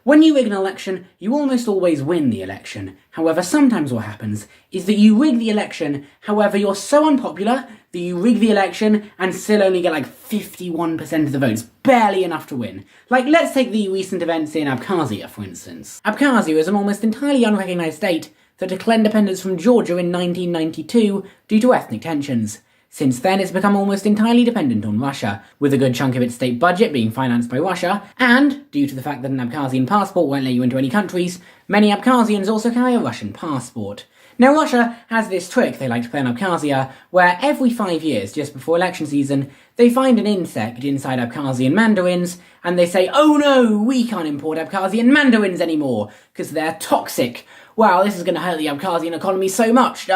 When you rig an election, you almost always win the election. However, sometimes what happens is that you rig the election, however you're so unpopular that you rig the election and still only get like 51% of the votes, barely enough to win. Like, let's take the recent events in Abkhazia, for instance. Abkhazia is an almost entirely unrecognised state that declared independence from Georgia in 1992 due to ethnic tensions. Since then, it's become almost entirely dependent on Russia, with a good chunk of its state budget being financed by Russia, and, due to the fact that an Abkhazian passport won't let you into any countries, many Abkhazians also carry a Russian passport. Now, Russia has this trick they like to play in Abkhazia, where every 5 years, just before election season, they find an insect inside Abkhazian mandarins, and they say, "Oh no, we can't import Abkhazian mandarins anymore, because they're toxic. Wow, this is going to hurt the Abkhazian economy so much.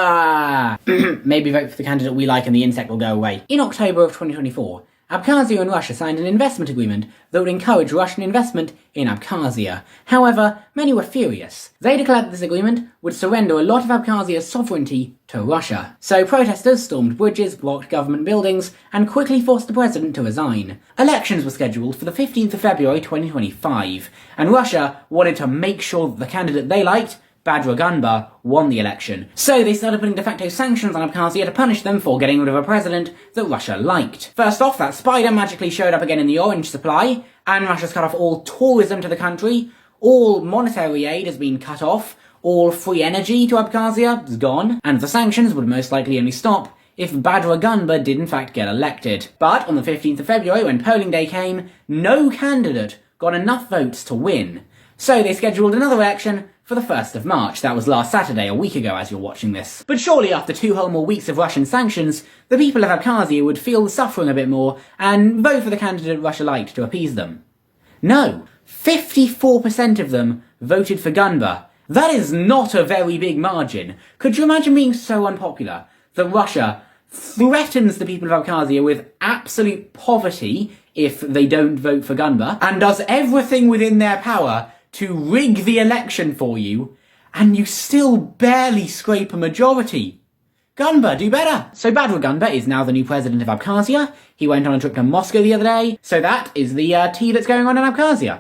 Maybe vote for the candidate we like and the insect will go away." In October of 2024, Abkhazia and Russia signed an investment agreement that would encourage Russian investment in Abkhazia. However, many were furious. They declared that this agreement would surrender a lot of Abkhazia's sovereignty to Russia. So protesters stormed bridges, blocked government buildings, and quickly forced the president to resign. Elections were scheduled for the 15th of February 2025, and Russia wanted to make sure that the candidate they liked, Badra won the election. So they started putting de facto sanctions on Abkhazia to punish them for getting rid of a president that Russia liked. First off, that spider magically showed up again in the orange supply, and Russia's cut off all tourism to the country, all monetary aid has been cut off, all free energy to Abkhazia is gone, and the sanctions would most likely only stop if Badra did in fact get elected. But on the 15th of February, when polling day came, no candidate got enough votes to win. So they scheduled another election for the 1st of March. That was last Saturday, a week ago as you're watching this. But surely after 2 whole more weeks of Russian sanctions, the people of Abkhazia would feel the suffering a bit more and vote for the candidate Russia liked to appease them. No, 54% of them voted for Gunba. That is not a very big margin. Could you imagine being so unpopular that Russia threatens the people of Abkhazia with absolute poverty if they don't vote for Gunba, and does everything within their power to rig the election for you, and you still barely scrape a majority? Gunba, do better! So Badra is now the new president of Abkhazia. He went on a trip to Moscow the other day, so that is the tea that's going on in Abkhazia.